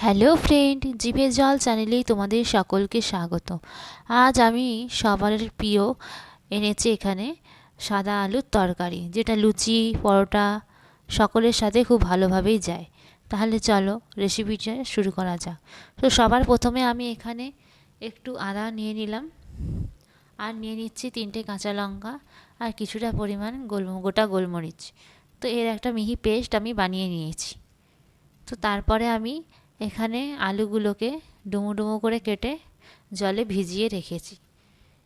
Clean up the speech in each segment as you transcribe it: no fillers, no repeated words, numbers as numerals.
Hello friend, জিভে জল চ্যানেলেই তোমাদের সকলকে স্বাগত। আজ আমি সবার প্রিয় এনেছি এখানে সাদা আলুর তরকারি, যেটা লুচি পরোটা সকলের সাথে খুব ভালোভাবেই যায়। তাহলে চলো রেসিপিটা শুরু করা যাক। তো সবার প্রথমে আমি এখানে একটু আদা নিয়ে নিলাম, আর নিয়ে নিচ্ছি 3টে কাঁচা লঙ্কা আর কিছুটা পরিমাণ গোটা গোলমরিচ। তো এর একটা মিহি পেস্ট আমি বানিয়ে নিয়েছি। তো তারপরে আমি এখানে আলুগুলোকে ডুমো ডুমো করে কেটে জলে ভিজিয়ে রেখেছি।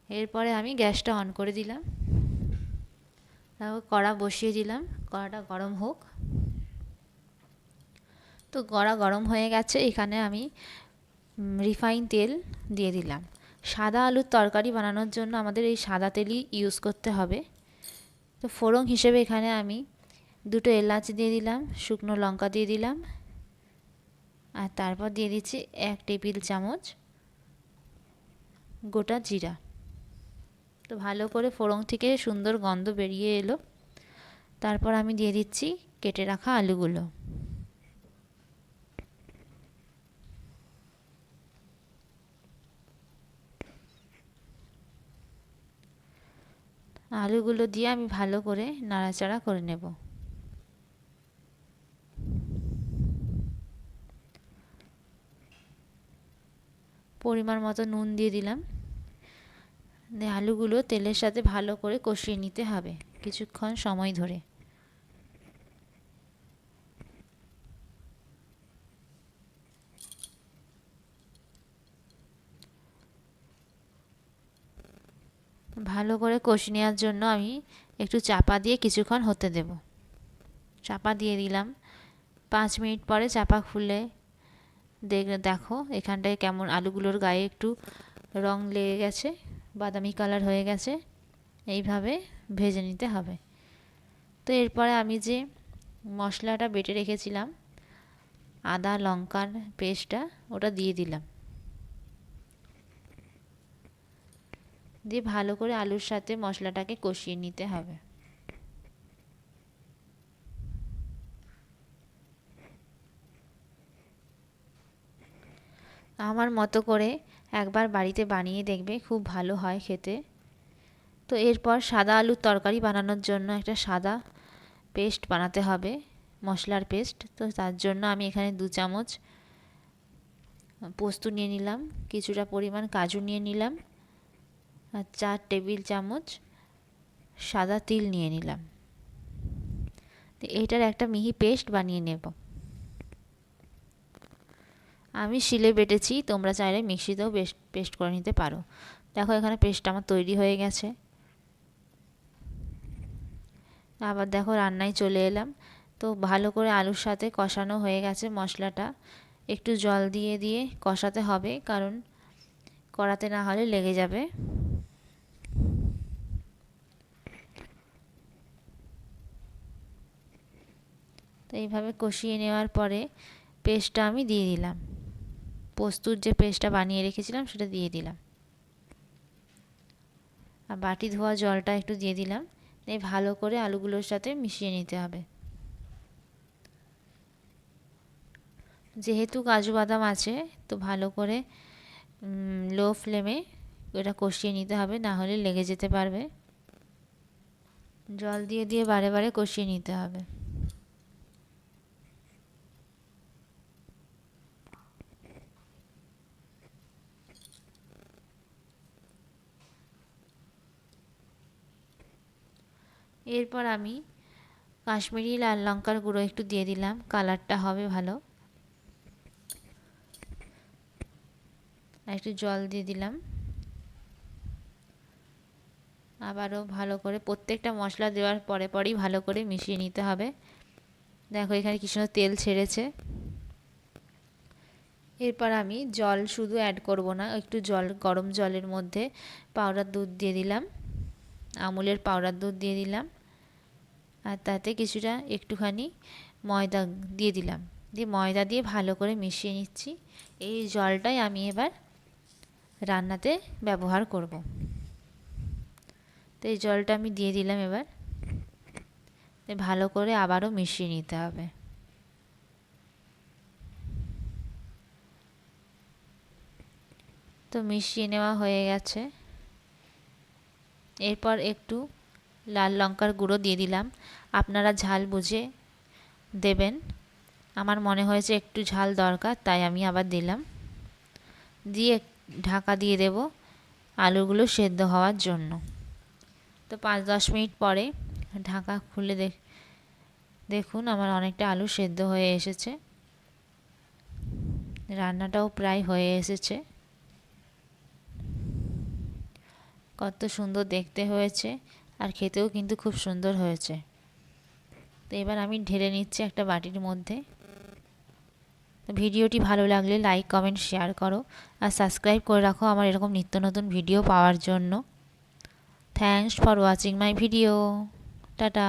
এরপরে আমি গ্যাসটা অন করে দিলাম, তারপর কড়া বসিয়ে দিলাম, কড়াটা গরম হোক। তো কড়া গরম হয়ে গেছে, এখানে আমি রিফাইন তেল দিয়ে দিলাম। সাদা আলুর তরকারি বানানোর জন্য আমাদের এই সাদা তেলই ইউজ করতে হবে। তো ফোড়ন হিসেবে এখানে আমি 2টো এলাচ দিয়ে দিলাম, শুকনো লঙ্কা দিয়ে দিলাম, আর তারপর দিয়ে দিচ্ছি 1 টেবিল চামচ গোটা জিরা। তো ভালো করে ফোড়ন থেকে সুন্দর গন্ধ বেরিয়ে এলো। তারপর আমি দিয়ে দিচ্ছি কেটে রাখা আলুগুলো। আলুগুলো দিয়ে আমি ভালো করে নাড়াচাড়া করে নেব। পরিমাণ মতো নুন দিয়ে দিলাম। আলুগুলো তেলের সাথে ভালো করে কষিয়ে নিতে হবে কিছুক্ষণ সময় ধরে। ভালো করে কষিয়ে নেওয়ার জন্য আমি একটু চাপা দিয়ে কিছুক্ষণ হতে দেব। চাপা দিয়ে দিলাম। 5 মিনিট পরে চাপা খুলে দেখো এখানটায় কেমন আলুগুলোর গায়ে একটু রং লেগে গেছে, বাদামি কালার হয়ে গেছে। এইভাবে ভেজে নিতে হবে। তো এরপরে আমি যে মশলাটা বেটে রেখেছিলাম, আদা লঙ্কার পেস্টটা, ওটা দিয়ে দিলাম। দিয়ে ভালো করে আলুর সাথে মশলাটাকে কষিয়ে নিতে হবে। আমার মতো করে একবার বাড়িতে বানিয়ে দেখবে, খুব ভালো হয় খেতে। তো এরপর সাদা আলুর তরকারি বানানোর জন্য একটা সাদা পেস্ট বানাতে হবে, মশলার পেস্ট। তো তার জন্য আমি এখানে 2 চামচ পোস্ত নিয়ে নিলাম, কিছুটা পরিমাণ কাজু নিয়ে নিলাম, আর 4 টেবিল চামচ সাদা তিল নিয়ে নিলাম। তো এইটার একটা মিহি পেস্ট বানিয়ে নেব। আমি শিলে বেটেছি, তোমরা চাইলে মিক্সিতেও পেস্ট করে নিতে পারো। দেখো এখানে পেস্টটা আমার তৈরি হয়ে গেছে। আবার দেখো রান্নায় চলে এলাম। তো ভালো করে আলুর সাথে কষানো হয়ে গেছে মশলাটা। একটু জল দিয়ে দিয়ে কষাতে হবে, কারণ কড়াতে না হলে লেগে যাবে। তো এইভাবে কষিয়ে নেওয়ার পরে পেস্টটা আমি দিয়ে দিলাম, পোস্তুর যে পেস্টটা বানিয়ে রেখেছিলাম সেটা দিয়ে দিলাম, আর বাটি ধোয়া জলটা একটু দিয়ে দিলাম। এই ভালো করে আলুগুলোর সাথে মিশিয়ে নিতে হবে। যেহেতু কাজু বাদাম আছে, তো ভালো করে লো ফ্লেমে এটা কষিয়ে নিতে হবে, না হলে লেগে যেতে পারবে। জল দিয়ে দিয়ে বারে বারে কষিয়ে নিতে হবে। এরপর আমি কাশ্মীরি লাল লঙ্কার গুঁড়ো একটু দিয়ে দিলাম, কালারটা হবে ভালো। আর একটু জল দিয়ে দিলাম। আবারও ভালো করে প্রত্যেকটা মশলা দেওয়ার পরে পরেই ভালো করে মিশিয়ে নিতে হবে। দেখো এখানে কি সুন্দর তেল ছেড়েছে। এরপর আমি জল শুধু অ্যাড করব না, একটু জল, গরম জলের মধ্যে পাউডার দুধ দিয়ে দিলাম, আমুলের পাউডার দুধ দিয়ে দিলাম, আর তাতে কিছুটা একটুখানি ময়দা দিয়ে দিলাম। দিয়ে ময়দা দিয়ে ভালো করে মিশিয়ে নিচ্ছি। এই জলটাই আমি এবার রান্নাতে ব্যবহার করব। তো এই জলটা আমি দিয়ে দিলাম। এবার ভালো করে আবারও মিশিয়ে নিতে হবে। তো মিশিয়ে নেওয়া হয়ে গেছে। এরপর একটু লাল লঙ্কার গুঁড়ো দিয়ে দিলাম, আপনারা ঝাল বুঝে দেবেন। আমার মনে হয়েছে একটু ঝাল দরকার, তাই আমি আবার দিলাম। দিয়ে ঢাকা দিয়ে দেব আলুগুলো সেদ্ধ হওয়ার জন্য। তো 5-10 মিনিট পরে ঢাকা খুলে দেখুন আমার অনেকটা আলু সেদ্ধ হয়ে এসেছে, রান্নাটাও প্রায় হয়ে এসেছে। কত সুন্দর দেখতে হয়েছে, আর খেতেও কিন্তু খুব সুন্দর হয়েছে। তো এবার আমি ঢেলে নিচ্ছি একটা বাটির মধ্যে। ভিডিওটি ভালো লাগলে লাইক, কমেন্ট, শেয়ার করো আর সাবস্ক্রাইব করে রাখো আমার এরকম নিত্য নতুন ভিডিও পাওয়ার জন্য। Thanks for watching my video. Tata.